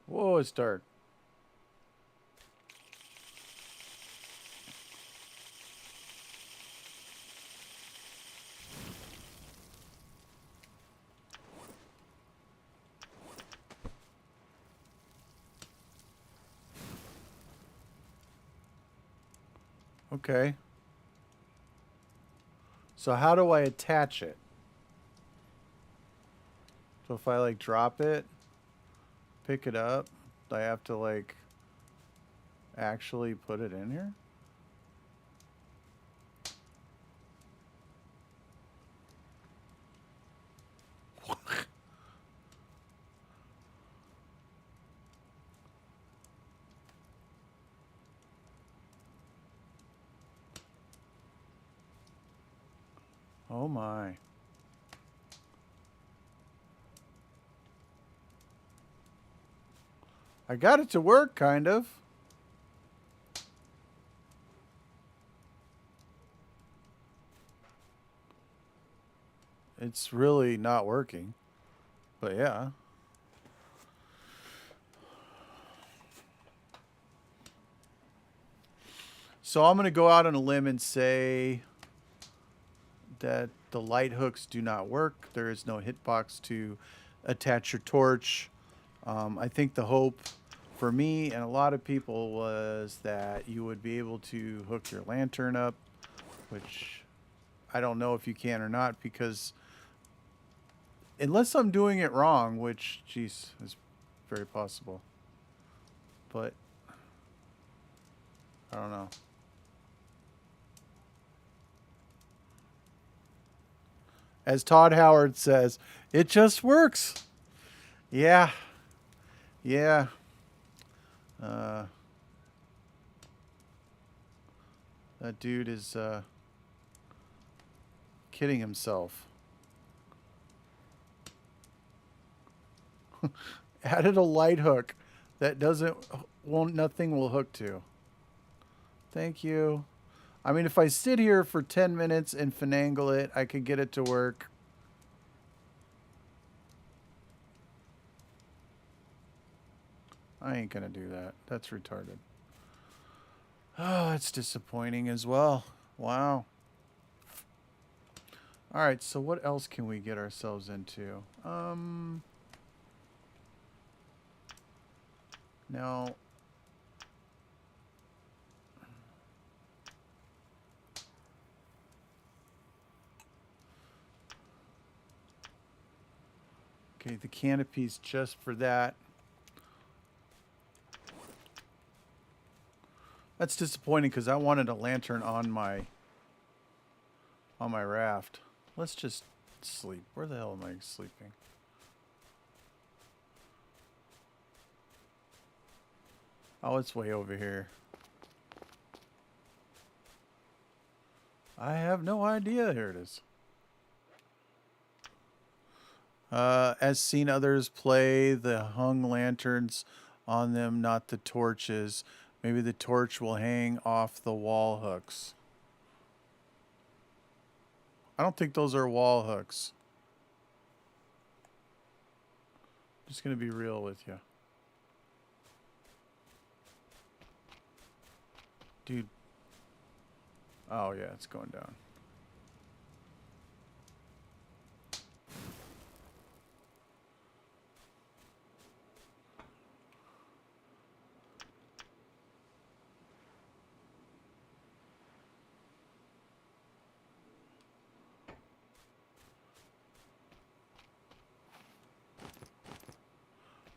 Whoa, it's dark. Okay. So how do I attach it? So if I like drop it, pick it up, I have to like actually put it in here? Oh my. I got it to work, kind of. It's really not working. But yeah. So I'm going to go out on a limb and say that the light hooks do not work. There is no hitbox to attach your torch. I think the hope for me and a lot of people was that you would be able to hook your lantern up, which I don't know if you can or not, because unless I'm doing it wrong, which, geez, is very possible. But I don't know. As Todd Howard says, it just works. Yeah. Yeah. That dude is kidding himself. Added a light hook that nothing will hook to. Thank you. I mean, if I sit here for 10 minutes and finagle it, I could get it to work. I ain't gonna do that. That's retarded. Oh, that's disappointing as well. Wow. All right, so what else can we get ourselves into? Now, okay, the canopy's just for that. That's disappointing because I wanted a lantern on my raft. Let's just sleep. Where the hell am I sleeping? Oh, it's way over here. I have no idea. Here it is. As seen others play the hung lanterns on them, not the torches. Maybe the torch will hang off the wall hooks. I don't think those are wall hooks. I'm just going to be real with you. Dude. Oh, yeah, it's going down.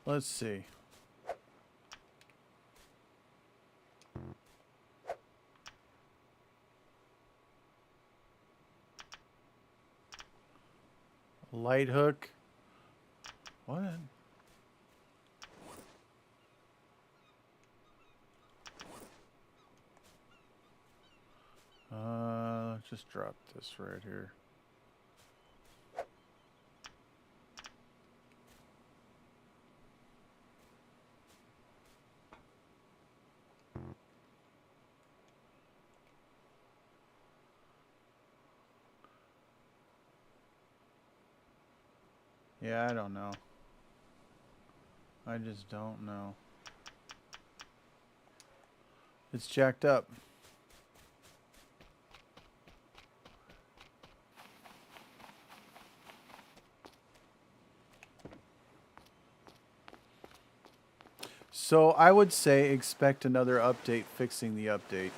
Let's see. Light hook. What? Just drop this right here. Yeah, I don't know. I just don't know. It's jacked up. So I would say expect another update fixing the update.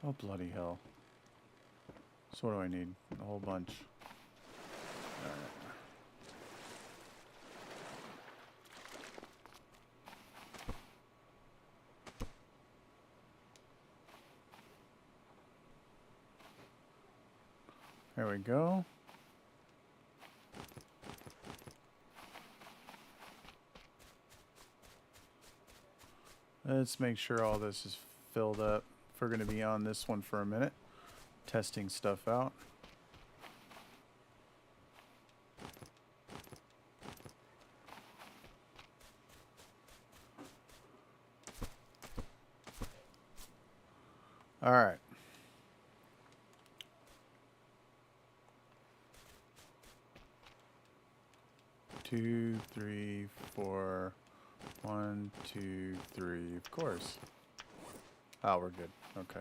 Oh, bloody hell. So what do I need? A whole bunch. All right. There we go. Let's make sure all this is filled up. We're going to be on this one for a minute, testing stuff out. All right. Two, three, four. 1, 2, 3. Of course. Oh, we're good. Okay.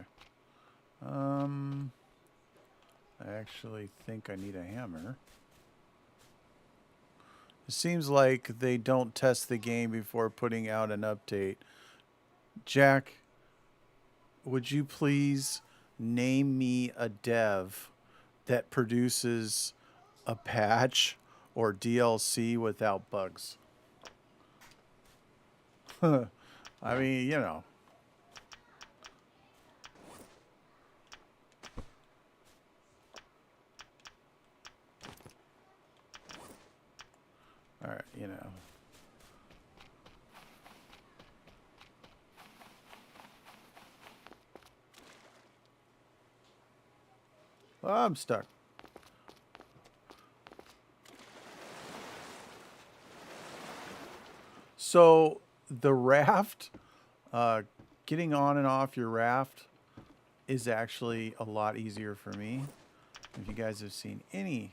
I actually think I need a hammer. It seems like they don't test the game before putting out an update. Jack, would you please name me a dev that produces a patch or DLC without bugs? I mean, you know. All right, you know. Oh, I'm stuck. So the raft, uh, getting on and off your raft is actually a lot easier for me. If you guys have seen any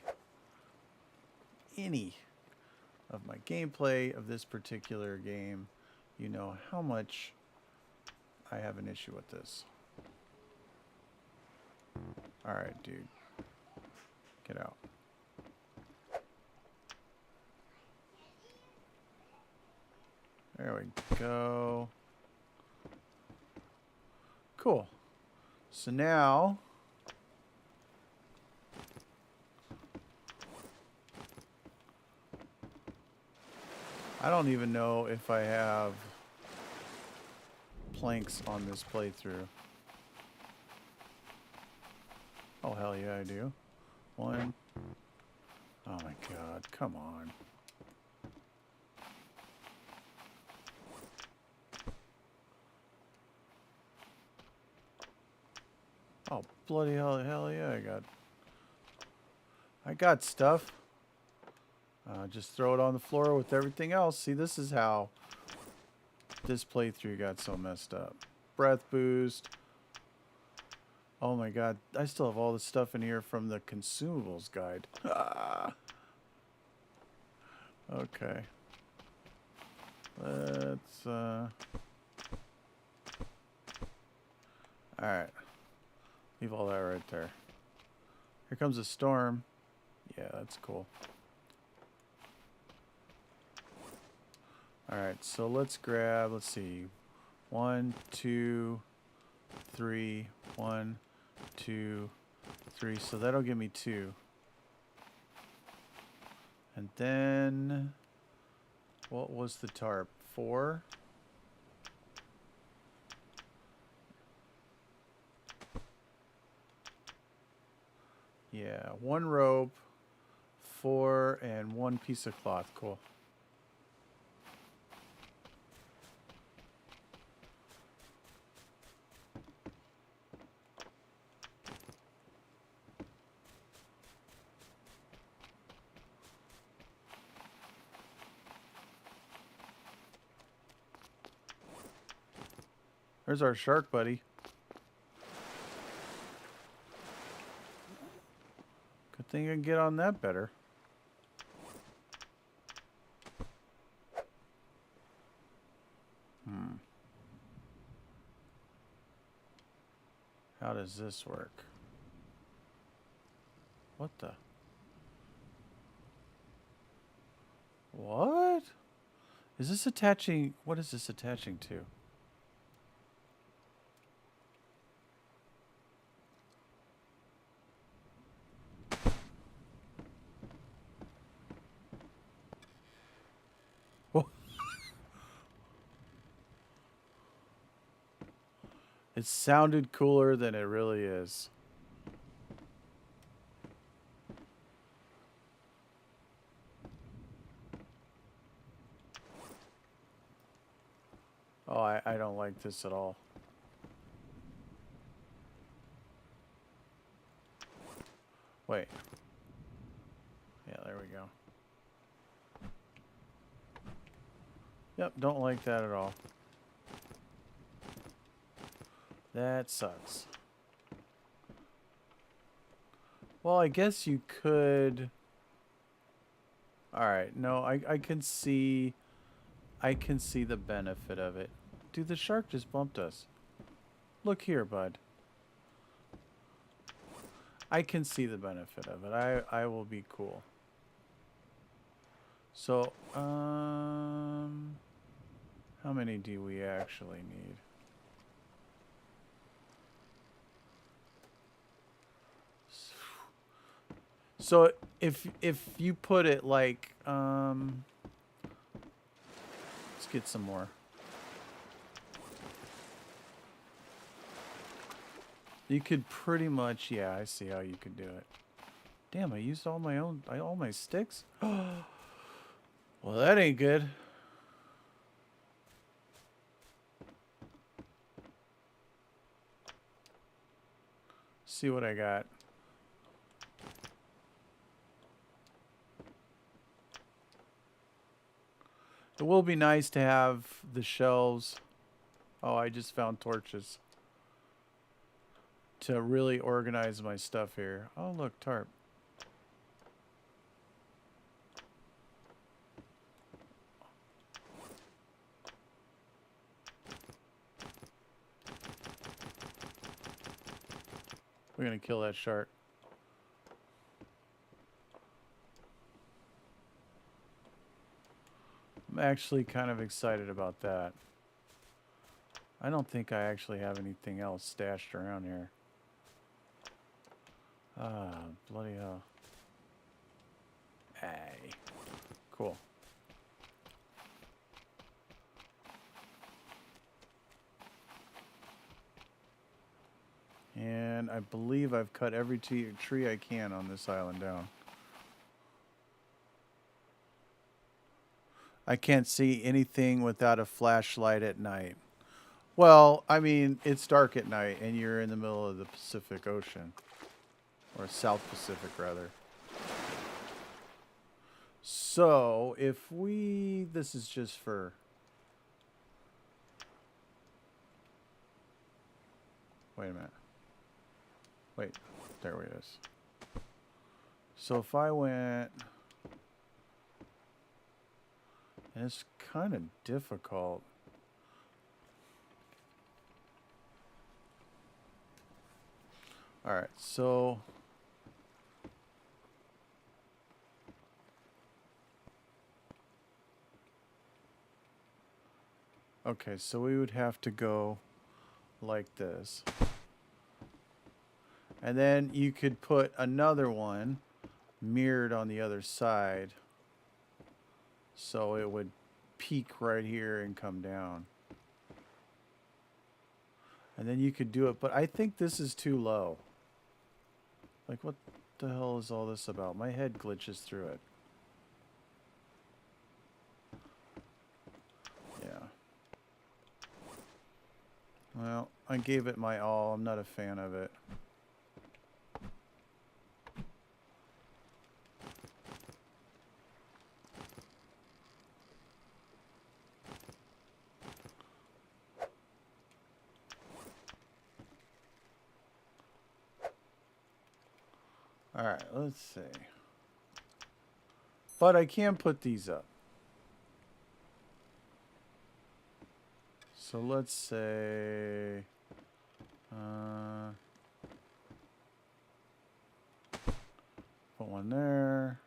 of my gameplay of this particular game, you know how much I have an issue with this. Alright, dude. Get out. There we go. Cool. So now... I don't even know if I have planks on this playthrough. Oh, hell yeah, I do. One. Oh my god, come on. Oh, bloody hell yeah, I got stuff. Just throw it on the floor with everything else. See, this is how this playthrough got so messed up. Breath boost. Oh my god, I still have all the stuff in here from the consumables guide. Okay. Let's, alright. Leave all that right there. Here comes a storm. Yeah, that's cool. Alright, so let's grab, let's see. 1, 2, 3. 1, 2, 3. So that'll give me 2. And then, what was the tarp? 4? Yeah, 1 rope, 4, and 1 piece of cloth. Cool. There's our shark buddy. Good thing I can get on that better. How does this work? What the? What? Is this attaching? What is this attaching to? It sounded cooler than it really is. Oh, I don't like this at all. Wait. Yeah, there we go. Yep, don't like that at all. That sucks. Well, I guess you could... Alright, no, I can see... I can see the benefit of it. Dude, the shark just bumped us. Look here, bud. I can see the benefit of it. I will be cool. So, how many do we actually need? So if you put it like, let's get some more. You could pretty much, yeah, I see how you could do it. Damn, I used all my sticks? Well, that ain't good. See what I got. It will be nice to have the shelves. Oh, I just found torches. To really organize my stuff here. Oh, look, tarp. We're going to kill that shark. I'm actually kind of excited about that. I don't think I actually have anything else stashed around here. Ah, bloody hell. Hey. Cool. And I believe I've cut every tree I can on this island down. I can't see anything without a flashlight at night. Well, I mean, it's dark at night and you're in the middle of the Pacific Ocean. Or South Pacific, rather. So, if we... This is just for... Wait a minute. Wait. There it is. So, if I went... And it's kind of difficult. Alright, so... Okay, so we would have to go like this. And then you could put another one mirrored on the other side. So it would peak right here and come down. And then you could do it, but I think this is too low. Like, what the hell is all this about? My head glitches through it. Yeah. Well, I gave it my all. I'm not a fan of it. Alright, let's see. But I can put these up. So let's say... put one there.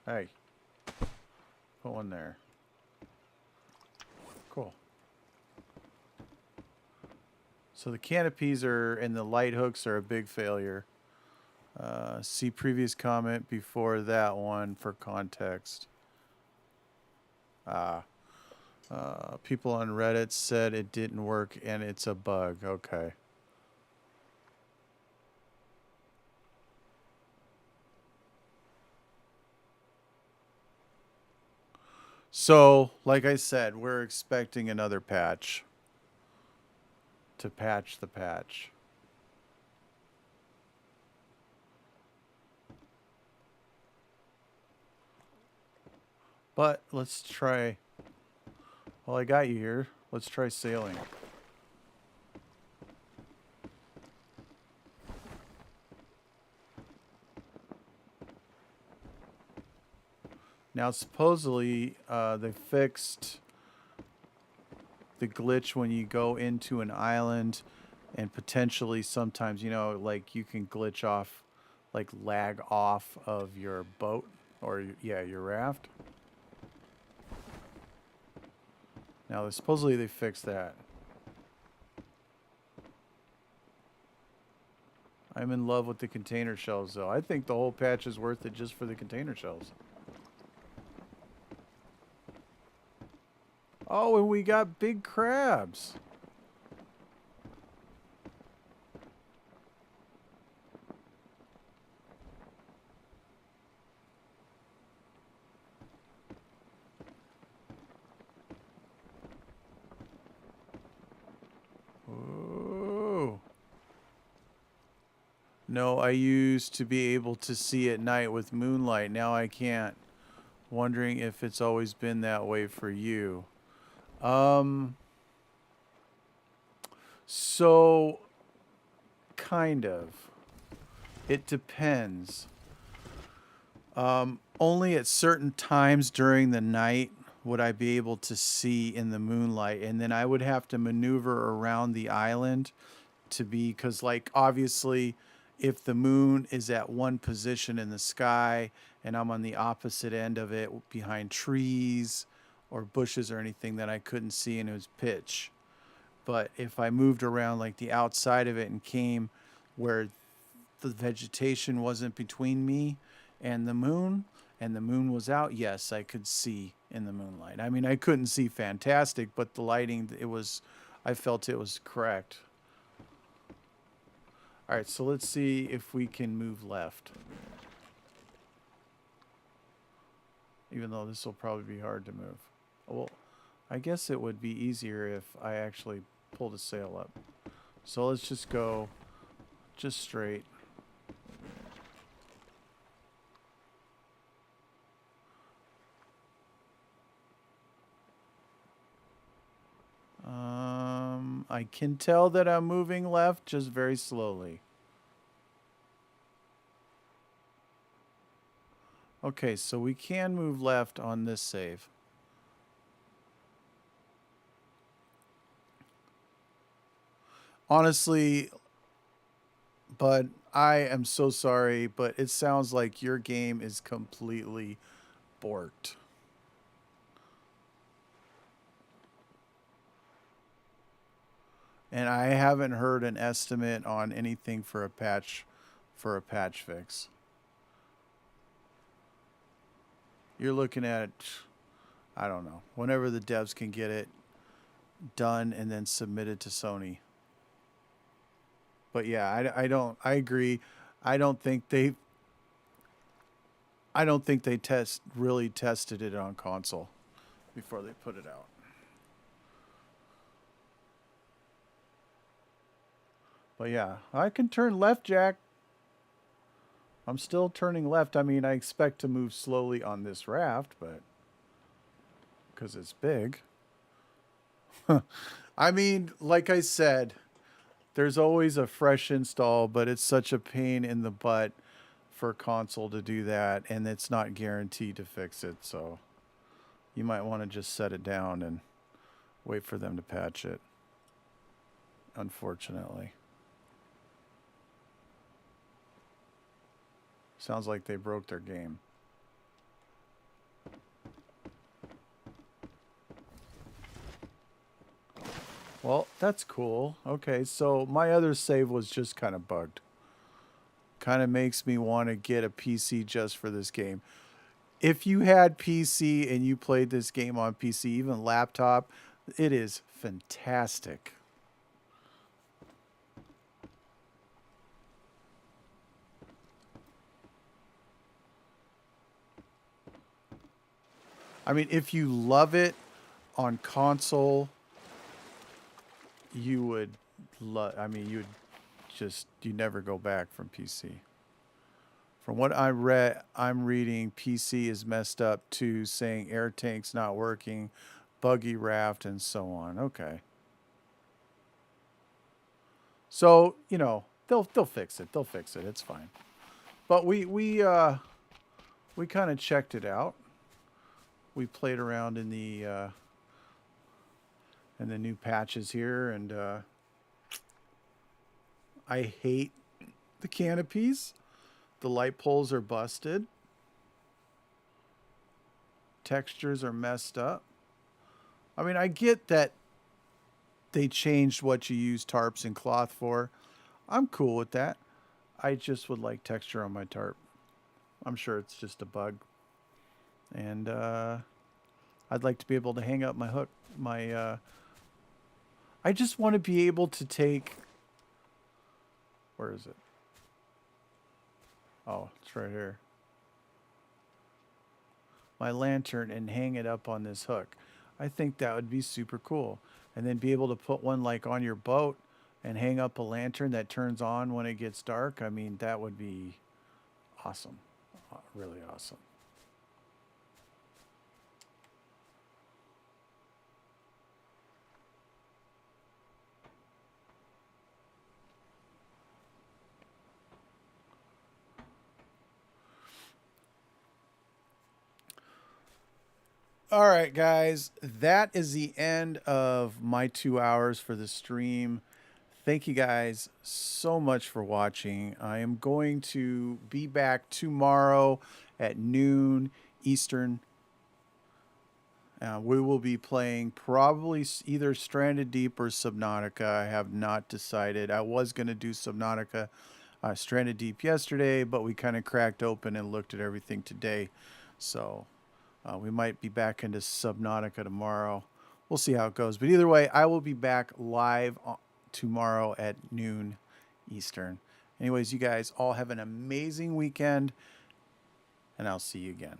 Hey. Put one there. Cool. So the canopies are and the light hooks are a big failure. See previous comment before that one for context. People on Reddit said it didn't work and it's a bug. Okay. So, like I said, we're expecting another patch to patch the patch. But let's try. Well, I got you here. Let's try sailing. Now, supposedly, they fixed the glitch when you go into an island and potentially sometimes, you know, like you can glitch off, like lag off of your boat or, yeah, your raft. Now, supposedly they fixed that. I'm in love with the container shells, though. I think the whole patch is worth it just for the container shells. Oh, and we got big crabs. Ooh. No, I used to be able to see at night with moonlight. Now I can't. Wondering if it's always been that way for you. Um, so kind of. It depends. Only at certain times during the night would I be able to see in the moonlight, and then I would have to maneuver around the island to be, because like obviously if the moon is at one position in the sky and I'm on the opposite end of it behind trees or bushes or anything, that I couldn't see and it was pitch. But if I moved around like the outside of it and came where the vegetation wasn't between me and the moon was out, yes, I could see in the moonlight. I mean, I couldn't see fantastic, but the lighting, it was, I felt it was correct. All right, so let's see if we can move left. Even though this will probably be hard to move. Well, I guess it would be easier if I actually pulled a sail up. So let's just go just straight. I can tell that I'm moving left, just very slowly. Okay, so we can move left on this save. Honestly, but I am so sorry, but it sounds like your game is completely borked. And I haven't heard an estimate on anything for a patch fix. You're looking at, I don't know, whenever the devs can get it done and then submitted to Sony. But yeah, I don't, I agree. I don't think they, I don't think they really tested it on console before they put it out. But yeah, I can turn left, Jack. I'm still turning left. I mean, I expect to move slowly on this raft, but because it's big. I mean, like I said, there's always a fresh install, but it's such a pain in the butt for console to do that, and it's not guaranteed to fix it. So you might want to just set it down and wait for them to patch it, unfortunately. Sounds like they broke their game. Well, that's cool. Okay, so my other save was just kind of bugged. Kind of makes me want to get a PC just for this game. If you had PC and you played this game on PC, even laptop, it is fantastic. I mean, if you love it on console, you would love, I mean, you would just, you never go back from PC. From what I read, I'm reading PC is messed up too, saying air tank's not working, buggy raft, and so on. Okay. So, you know, they'll fix it. They'll fix it. It's fine. But we kind of checked it out. We played around in the new patches here, and I hate the canopies. The light poles are busted. Textures are messed up. I mean, I get that they changed what you use tarps and cloth for. I'm cool with that. I just would like texture on my tarp. I'm sure it's just a bug. And I'd like to be able to hang up my hook. I just want to be able to take. Where is it? Oh, it's right here. My lantern and hang it up on this hook. I think that would be super cool. And then be able to put one like on your boat and hang up a lantern that turns on when it gets dark, I mean, that would be awesome. Really awesome. All right, guys, that is the end of my 2 hours for the stream. Thank you guys so much for watching. I am going to be back tomorrow at noon Eastern. We will be playing probably either Stranded Deep or Subnautica. I have not decided. I was going to do Subnautica, Stranded Deep yesterday, but we kind of cracked open and looked at everything today. So we might be back into Subnautica tomorrow. We'll see how it goes. But either way, I will be back live tomorrow at noon Eastern. Anyways, you guys all have an amazing weekend, and I'll see you again.